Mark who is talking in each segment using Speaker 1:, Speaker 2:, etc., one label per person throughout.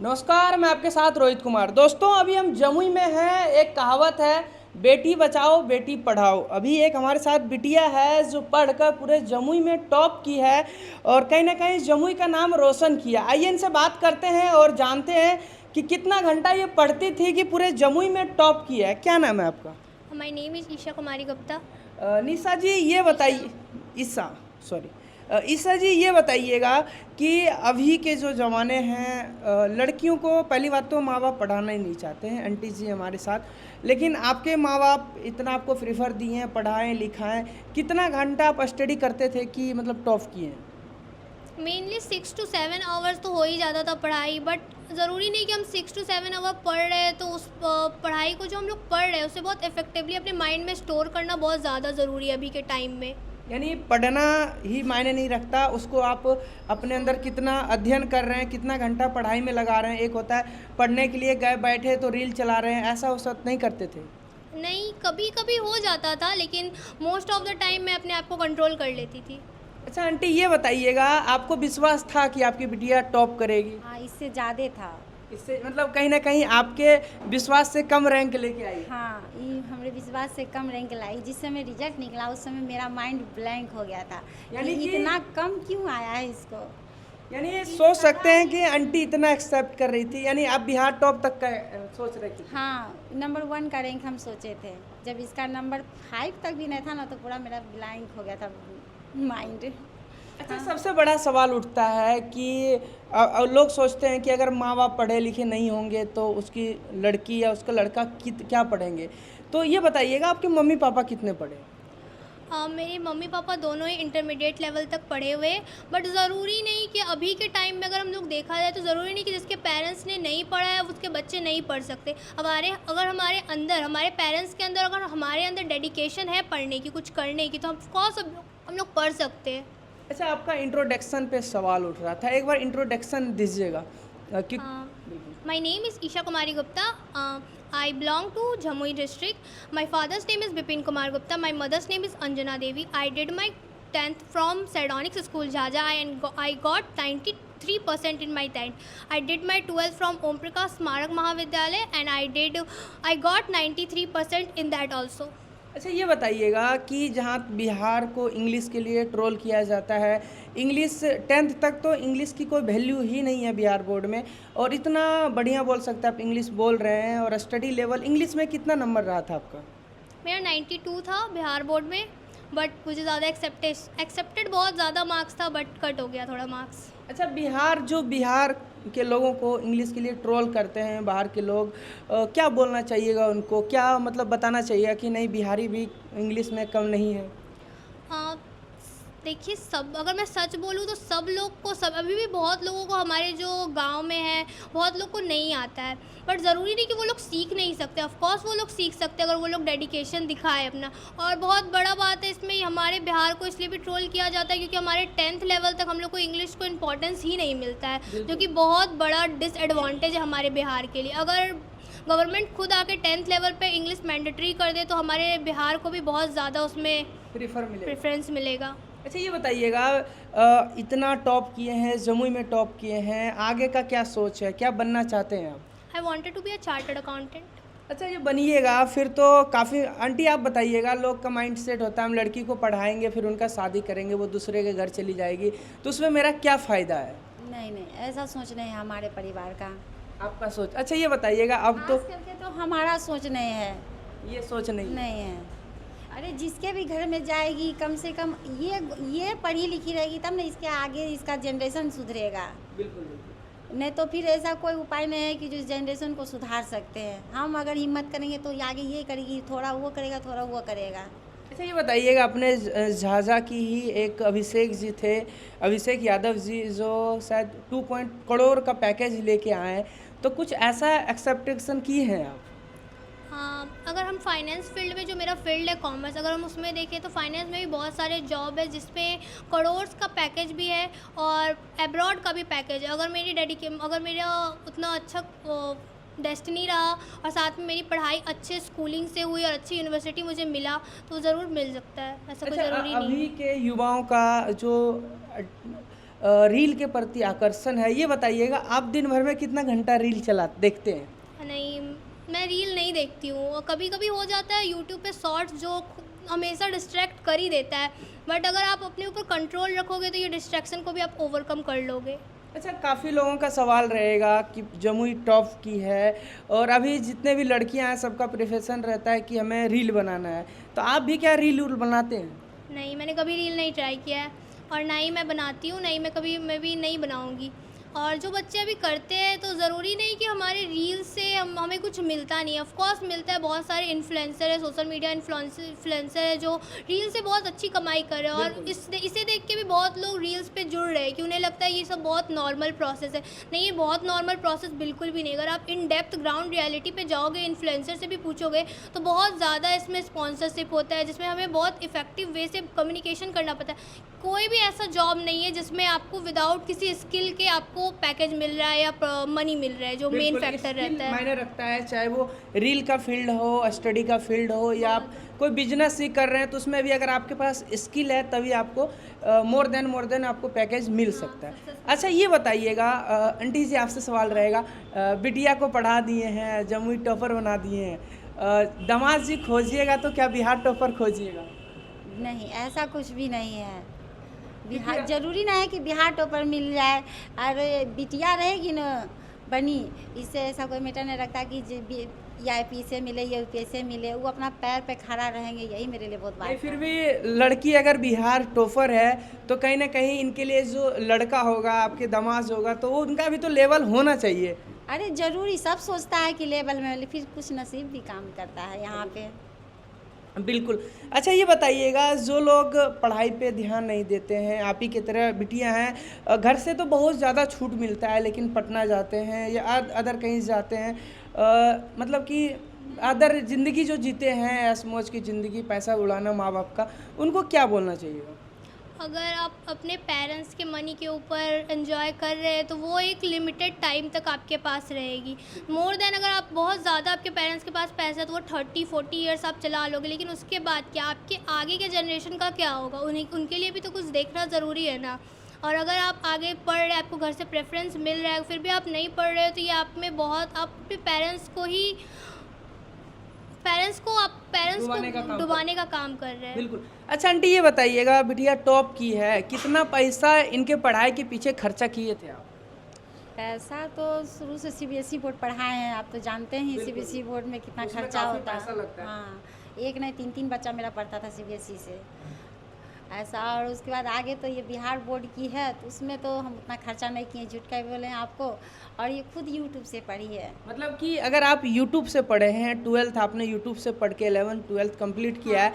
Speaker 1: नमस्कार, मैं आपके साथ रोहित कुमार। दोस्तों, अभी हम जमुई में हैं। एक कहावत है, बेटी बचाओ बेटी पढ़ाओ। अभी एक हमारे साथ बिटिया है जो पढ़कर पूरे जमुई में टॉप की है और कहीं ना कहीं जमुई का नाम रोशन किया। आइए इनसे बात करते हैं और जानते हैं कि कितना घंटा ये पढ़ती थी कि पूरे जमुई में टॉप किया है। क्या नाम है आपका?
Speaker 2: माय नेम इज़ ईशा कुमारी गुप्ता।
Speaker 1: निशा जी ये बताइए। ईसा, सॉरी। ईसा जी ये बताइएगा कि अभी के जो ज़माने हैं, लड़कियों को पहली बात तो माँ बाप पढ़ाना ही नहीं चाहते हैं, आंटी जी हमारे साथ। लेकिन आपके माँ बाप इतना आपको प्रेफर दिए हैं, पढ़ाएं लिखाएं। कितना घंटा आप स्टडी करते थे कि मतलब टॉप किए हैं?
Speaker 2: मेनली 6 to 7 आवर्स तो हो ही जाता था पढ़ाई, बट ज़रूरी नहीं कि हम 6 to 7 आवर पढ़ रहे हैं तो उस पढ़ाई को जो हम लोग पढ़ रहे हैं उसे बहुत इफेक्टिवली अपने माइंड में स्टोर करना बहुत ज़्यादा ज़रूरी है अभी के टाइम में।
Speaker 1: यानी पढ़ना ही मायने नहीं रखता, उसको आप अपने अंदर कितना अध्ययन कर रहे हैं, कितना घंटा पढ़ाई में लगा रहे हैं। एक होता है पढ़ने के लिए गए बैठे तो रील चला रहे हैं, ऐसा वैसा नहीं करते थे?
Speaker 2: नहीं, कभी कभी हो जाता था, लेकिन मोस्ट ऑफ द टाइम मैं अपने आप को कंट्रोल कर लेती थी।
Speaker 1: अच्छा आंटी ये बताइएगा, आपको विश्वास था कि आपकी बिटिया टॉप करेगी?
Speaker 3: हाँ, इससे ज़्यादा था।
Speaker 1: इससे मतलब कहीं ना कहीं आपके विश्वास से कम रैंक लेके आई?
Speaker 3: हाँ, ये हमारे विश्वास से कम रैंक लाई। जिस समय रिजल्ट निकला उस समय मेरा माइंड ब्लैंक हो गया था
Speaker 1: यानी
Speaker 3: कि
Speaker 1: कि
Speaker 3: इतना कम क्यों आया है इसको।
Speaker 1: यानी ये सोच सकते हैं कि आंटी इतना एक्सेप्ट कर रही थी, यानी आप बिहार टॉप तक का सोच रही थी?
Speaker 3: हाँ, नंबर 1 का रैंक हम सोचे थे। जब इसका नंबर 5 तक भी नहीं था ना तो पूरा मेरा ब्लैंक हो गया था माइंड।
Speaker 1: अच्छा, सबसे बड़ा सवाल उठता है कि लोग सोचते हैं कि अगर माँ बाप पढ़े लिखे नहीं होंगे तो उसकी लड़की या उसका लड़का क्या पढ़ेंगे। तो ये बताइएगा, आपके मम्मी पापा कितने पढ़े?
Speaker 2: मेरे मम्मी पापा दोनों ही इंटरमीडिएट लेवल तक पढ़े हुए, बट ज़रूरी नहीं कि अभी के टाइम में अगर हम लोग देखा जाए तो ज़रूरी नहीं कि जिसके पेरेंट्स ने नहीं पढ़ा है उसके बच्चे नहीं पढ़ सकते। अगर हमारे अंदर, हमारे पेरेंट्स के अंदर, अगर हमारे अंदर डेडिकेशन है पढ़ने की, कुछ करने की, तो ऑफकोर्स हम लोग पढ़ सकते हैं।
Speaker 1: अच्छा, आपका इंट्रोडक्शन पे सवाल उठ रहा था, एक बार इंट्रोडक्शन दीजिएगा कि बिल्कुल।
Speaker 2: My name is Isha Kumari Gupta. I belong to Jamui district. My father's name is Bipin Kumar Gupta. My mother's name is Anjana Devi. I did my 10th from Sardonyx School, Jhaja, and I got 93% in my 10th. I did my 12th from Om Prakash Smarak Mahavidyalaya, and I got 93% in that also.
Speaker 1: अच्छा ये बताइएगा कि जहाँ बिहार को English के लिए troll किया जाता है, इंग्लिश 10th तक तो इंग्लिश की कोई वैल्यू ही नहीं है बिहार बोर्ड में, और इतना बढ़िया बोल सकते हैं आप, इंग्लिश बोल रहे हैं। और स्टडी लेवल इंग्लिश में कितना नंबर रहा था आपका?
Speaker 2: मेरा 92 था बिहार बोर्ड में, बट मुझे ज़्यादा एक्सेप्टेड बहुत ज़्यादा मार्क्स था, बट कट हो गया थोड़ा मार्क्स।
Speaker 1: अच्छा, बिहार के लोगों को इंग्लिश के लिए ट्रोल करते हैं बाहर के लोग, क्या बोलना चाहिएगा उनको? क्या मतलब बताना चाहिए कि नहीं, बिहारी भी इंग्लिश में कम नहीं है?
Speaker 2: आ, देखिए, सब अगर मैं सच बोलूँ तो सब लोग को, सब अभी भी बहुत लोगों को, हमारे जो गांव में है बहुत लोग को नहीं आता है, बट ज़रूरी नहीं कि वो लोग सीख नहीं सकते। ऑफ कोर्स वो लोग सीख सकते हैं अगर वो लोग डेडिकेशन दिखाए अपना। और बहुत बड़ा बात है इसमें, हमारे बिहार को इसलिए भी ट्रोल किया जाता है क्योंकि हमारे 10th लेवल तक हम लोग को इंग्लिश को इम्पोर्टेंस ही नहीं मिलता है, जो कि बहुत बड़ा डिसएडवांटेज है हमारे बिहार के लिए। अगर गवर्नमेंट खुद आके 10th लेवल पे इंग्लिश मैंडेटरी कर दे तो हमारे बिहार को भी बहुत ज़्यादा उसमें प्रेफरेंस मिलेगा।
Speaker 1: अच्छा ये बताइएगा, इतना टॉप किए हैं, जमुई में टॉप किए हैं, आगे का क्या सोच है, क्या बनना चाहते हैं आप?
Speaker 2: I wanted to be a chartered accountant.
Speaker 1: अच्छा ये बनिएगा फिर तो काफ़ी। आंटी आप बताइएगा, लोग का माइंड सेट होता है हम लड़की को पढ़ाएंगे फिर उनका शादी करेंगे, वो दूसरे के घर चली जाएगी, तो उसमें मेरा क्या फ़ायदा है?
Speaker 3: नहीं नहीं, ऐसा सोच नहीं है हमारे परिवार का।
Speaker 1: आपका सोच? अच्छा ये बताइएगा, अब तो
Speaker 3: खास करके तो हमारा सोच नहीं है।
Speaker 1: ये सोच नहीं है।
Speaker 3: नहीं है। अरे जिसके भी घर में जाएगी कम से कम ये पढ़ी लिखी रहेगी तब ना इसके आगे इसका जनरेशन सुधरेगा।
Speaker 1: बिल्कुल बिल्कुल।
Speaker 3: नहीं तो फिर ऐसा कोई उपाय नहीं है कि जो जनरेशन को सुधार सकते हैं। हम अगर हिम्मत करेंगे तो आगे ये करेगी, थोड़ा वो करेगा, थोड़ा वो करेगा।
Speaker 1: अच्छा ये बताइएगा, अपने झाझा की ही एक अभिषेक जी थे, अभिषेक यादव जी, जो शायद 2 करोड़ का पैकेज लेके आए हैं, तो कुछ ऐसा एक्सेप्टेशन की है आप?
Speaker 2: हाँ, अगर हम फाइनेंस फील्ड में, जो मेरा फील्ड है कॉमर्स, अगर हम उसमें देखें तो फाइनेंस में भी बहुत सारे जॉब है जिसमें करोड़ का पैकेज भी है और अब्रॉड का भी पैकेज है। अगर मेरा उतना अच्छा डेस्टिनी रहा और साथ में मेरी पढ़ाई अच्छे स्कूलिंग से हुई और अच्छी यूनिवर्सिटी मुझे मिला तो ज़रूर मिल सकता है, ऐसा कोई ज़रूरी नहीं।
Speaker 1: अभी के युवाओं का जो रील के प्रति आकर्षण है। ये बताइएगा आप दिन भर में कितना घंटा रील देखते हैं?
Speaker 2: नहीं, मैं रील नहीं देखती हूँ, और कभी कभी हो जाता है यूट्यूब पे शॉर्ट्स जो हमेशा डिस्ट्रैक्ट कर ही देता है, बट अगर आप अपने ऊपर कंट्रोल रखोगे तो ये डिस्ट्रैक्शन को भी आप ओवरकम कर लोगे।
Speaker 1: अच्छा, काफ़ी लोगों का सवाल रहेगा कि जमुई टॉप की है और अभी जितने भी लड़कियां हैं सबका प्रेफरेंस रहता है कि हमें रील बनाना है, तो आप भी क्या रील बनाते हैं?
Speaker 2: नहीं, मैंने कभी रील नहीं ट्राई किया है, और ना ही मैं बनाती हूँ, नहीं मैं भी नहीं बनाऊँगी। और जो बच्चे अभी करते हैं तो ज़रूरी नहीं कि हमारे रील से हमें कुछ मिलता नहीं है। ऑफ कोर्स मिलता है, बहुत सारे इन्फ्लुएंसर है, सोशल मीडिया इन्फ्लुएंसर है जो रील से बहुत अच्छी कमाई कर रहे हैं, और इसे देख के भी बहुत लोग रील्स पे जुड़ रहे हैं कि उन्हें लगता है ये सब बहुत नॉर्मल प्रोसेस है। नहीं, ये बहुत नॉर्मल प्रोसेस बिल्कुल भी नहीं। अगर आप इन डेप्थ ग्राउंड रियलिटी पे जाओगे, इन्फ्लुएंसर से भी पूछोगे, तो बहुत ज़्यादा इसमें स्पॉन्सरशिप होता है, जिसमें हमें बहुत इफेक्टिव वे से कम्युनिकेशन करना पड़ता है। कोई भी ऐसा जॉब नहीं है जिसमें आपको विदाउट किसी स्किल के आपको पैकेज मिल रहा है या मनी मिल रहा है, जो मेन
Speaker 1: बिल्कुल,
Speaker 2: फैक्टर
Speaker 1: स्किल
Speaker 2: रहता है।
Speaker 1: मायने रखता है, चाहे वो रील का फील्ड हो, स्टडी का फील्ड हो, या आप कोई बिजनेस ही कर रहे हैं तो उसमें भी अगर आपके पास स्किल है तभी आपको मोर देन आपको पैकेज मिल सकता है। अच्छा, ये बताइएगा आंटी जी, आपसे सवाल रहेगा, बिटिया को पढ़ा दिए हैं, जमुई टॉपर बना दिए हैं, दामाद जी खोजिएगा तो क्या बिहार टॉपर खोजिएगा?
Speaker 3: नहीं, ऐसा कुछ भी नहीं है। बिहार ज़रूरी ना है कि बिहार टॉपर मिल जाए, और बिटिया रहेगी ना बनी, इससे ऐसा कोई मैटर नहीं रखता कि EIP से मिले या UP से मिले, वो अपना पैर पे खड़ा रहेंगे, यही मेरे लिए बहुत बात है।
Speaker 1: फिर भी लड़की अगर बिहार टॉपर है तो कहीं ना कहीं इनके लिए जो लड़का होगा, आपके दामाद होगा, तो वो उनका भी तो लेवल होना चाहिए।
Speaker 3: अरे ज़रूरी, सब सोचता है कि लेवल में, फिर कुछ नसीब भी काम करता है यहाँ पे।
Speaker 1: बिल्कुल। अच्छा, ये बताइएगा, जो लोग पढ़ाई पे ध्यान नहीं देते हैं, आप ही की तरह बिटियां हैं, घर से तो बहुत ज़्यादा छूट मिलता है लेकिन पटना जाते हैं या अदर कहीं जाते हैं, मतलब कि अदर ज़िंदगी जो जीते हैं, ऐश मौज की ज़िंदगी, पैसा उड़ाना माँ बाप का, उनको क्या बोलना चाहिए?
Speaker 2: अगर आप अपने पेरेंट्स के मनी के ऊपर एंजॉय कर रहे हैं तो वो एक लिमिटेड टाइम तक आपके पास रहेगी। मोर देन अगर आप बहुत ज़्यादा आपके पेरेंट्स के पास पैसा है तो वो 30-40 ईयर्स आप चला लोगे, लेकिन उसके बाद क्या, आपके आगे के जनरेशन का क्या होगा? उनके लिए भी तो कुछ देखना ज़रूरी है ना। और अगर आप आगे पढ़ रहे हैं, आपको घर से प्रेफरेंस मिल रहा है, फिर भी आप नहीं पढ़ रहे हो, तो ये आप में बहुत, आप अपने पेरेंट्स को डुबाने का काम कर रहे हैं।
Speaker 1: बिल्कुल। अच्छा आंटी, ये बताइएगा, बिटिया टॉप की है, कितना पैसा इनके पढ़ाई के पीछे खर्चा किए थे आप?
Speaker 3: पैसा तो शुरू से CBSE बोर्ड पढ़ाए हैं, आप तो जानते हैं CBSE बोर्ड में कितना
Speaker 1: उसमें
Speaker 3: खर्चा
Speaker 1: काफी
Speaker 3: होता
Speaker 1: पैसा लगता है।
Speaker 3: हाँ, एक नहीं 3 बच्चा मेरा पढ़ता था CBSE से ऐसा। और उसके बाद आगे तो ये बिहार बोर्ड की है, तो उसमें तो हम उतना खर्चा नहीं किए, झूठ का बोले हैं आपको, और ये खुद यूट्यूब से पढ़ी है।
Speaker 1: मतलब कि अगर आप यूट्यूब से पढ़े हैं, 12th आपने यूट्यूब से पढ़ के 11th 12th कंप्लीट किया है,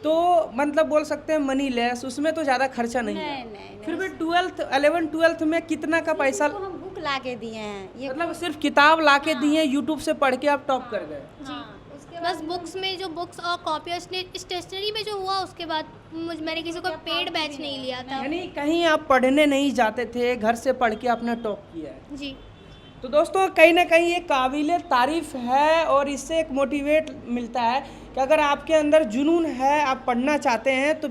Speaker 1: तो मतलब बोल सकते हैं मनी लेस, उसमें तो ज़्यादा खर्चा नहीं है।
Speaker 3: नहीं,
Speaker 1: फिर भी 11th 12th में कितना का पैसा,
Speaker 3: तो हम बुक ला के दिए हैं, ये
Speaker 1: मतलब सिर्फ किताब ला के दिए, यूट्यूब से पढ़ के आप टॉप कर गए?
Speaker 3: हाँ, उसके
Speaker 2: बस बुक्स में जो बुक्स और कॉपी और स्टेशनरी में जो हुआ, उसके बाद मैंने किसी को पेड बैच नहीं लिया था।
Speaker 1: यानी कहीं आप पढ़ने नहीं जाते थे, घर से पढ़ के आपने टॉप किया है।
Speaker 2: जी।
Speaker 1: तो दोस्तों, कहीं ना कहीं ये काबिल तारीफ़ है और इससे एक मोटिवेट मिलता है कि अगर आपके अंदर जुनून है, आप पढ़ना चाहते हैं, तो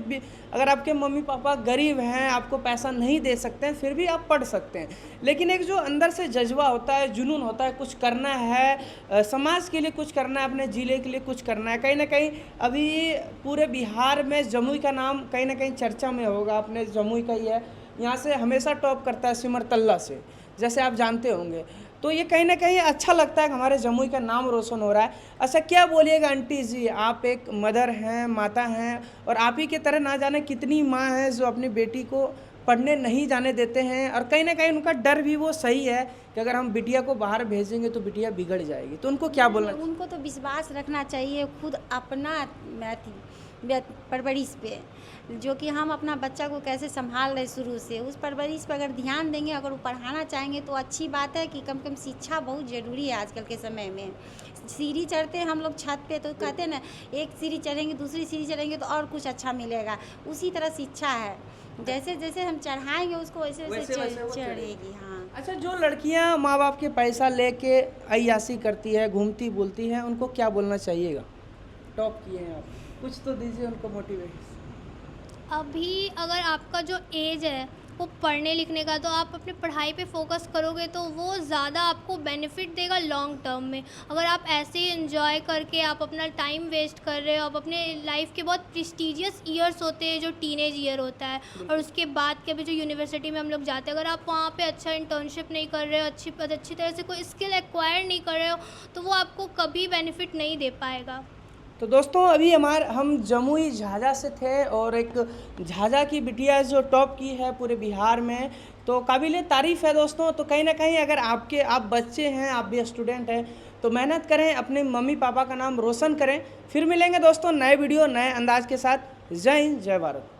Speaker 1: अगर आपके मम्मी पापा गरीब हैं, आपको पैसा नहीं दे सकते हैं, फिर भी आप पढ़ सकते हैं। लेकिन एक जो अंदर से जज्बा होता है, जुनून होता है, कुछ करना है, समाज के लिए कुछ करना है, अपने ज़िले के लिए कुछ करना है, कहीं ना कहीं अभी पूरे बिहार में जमुई का नाम कहीं ना कहीं चर्चा में होगा। अपने जमुई का ही है, यहाँ से हमेशा टॉप करता है सिमरतल्ला से, जैसे आप जानते होंगे। तो ये कहीं ना कहीं अच्छा लगता है कि हमारे जमुई का नाम रोशन हो रहा है। अच्छा, क्या बोलिएगा आंटी जी, आप एक मदर हैं, माता हैं, और आप ही की तरह ना जाने कितनी माँ हैं जो अपनी बेटी को पढ़ने नहीं जाने देते हैं, और कहीं ना कहीं उनका डर भी वो सही है कि अगर हम बिटिया को बाहर भेजेंगे तो बिटिया बिगड़ जाएगी, तो उनको क्या बोलना चाहिए?
Speaker 3: उनको तो विश्वास रखना चाहिए खुद अपना परवरिश पे, जो कि हम अपना बच्चा को कैसे संभाल रहे शुरू से, उस परवरिश पर अगर ध्यान देंगे, अगर वो पढ़ाना चाहेंगे तो अच्छी बात है कि कम से कम शिक्षा बहुत ज़रूरी है आजकल के समय में। सीढ़ी चढ़ते हैं हम लोग छत पे, तो कहते हैं ना, एक सीढ़ी चढ़ेंगे दूसरी सीढ़ी चढ़ेंगे तो और कुछ अच्छा मिलेगा, उसी तरह शिक्षा है, जैसे जैसे हम चढ़ाएंगे उसको वैसे वैसे चढ़ेगी। हाँ।
Speaker 1: अच्छा, जो लड़कियां माँ बाप के पैसा लेके अय्यासी करती है, घूमती बोलती हैं, उनको क्या बोलना चाहिएगा? टॉप किए हैं आप, कुछ तो दीजिए उनको मोटिवेशन।
Speaker 2: अभी अगर आपका जो एज है आपको पढ़ने लिखने का, तो आप अपने पढ़ाई पे फोकस करोगे तो वो ज़्यादा आपको बेनिफिट देगा लॉन्ग टर्म में। अगर आप ऐसे ही एंजॉय करके आप अपना टाइम वेस्ट कर रहे हो, आप अपने लाइफ के बहुत प्रेस्टिजियस ईयर्स होते हैं जो टीनेज ईयर होता है, और उसके बाद के भी जो यूनिवर्सिटी में हम लोग जाते हैं, अगर आप वहाँ पे अच्छा इंटर्नशिप नहीं कर रहे हो, अच्छी तरह से कोई स्किल एक्वायर नहीं कर रहे हो, तो वो आपको कभी बेनिफिट नहीं दे पाएगा।
Speaker 1: तो दोस्तों अभी हम जमुई झाझा से थे और एक झाझा की बिटिया जो टॉप की है पूरे बिहार में, तो काबिल तारीफ़ है दोस्तों। तो कहीं ना कहीं अगर आप बच्चे हैं, आप भी स्टूडेंट हैं, तो मेहनत करें, अपने मम्मी पापा का नाम रोशन करें। फिर मिलेंगे दोस्तों नए वीडियो नए अंदाज के साथ। जय हिंद, जय भारत।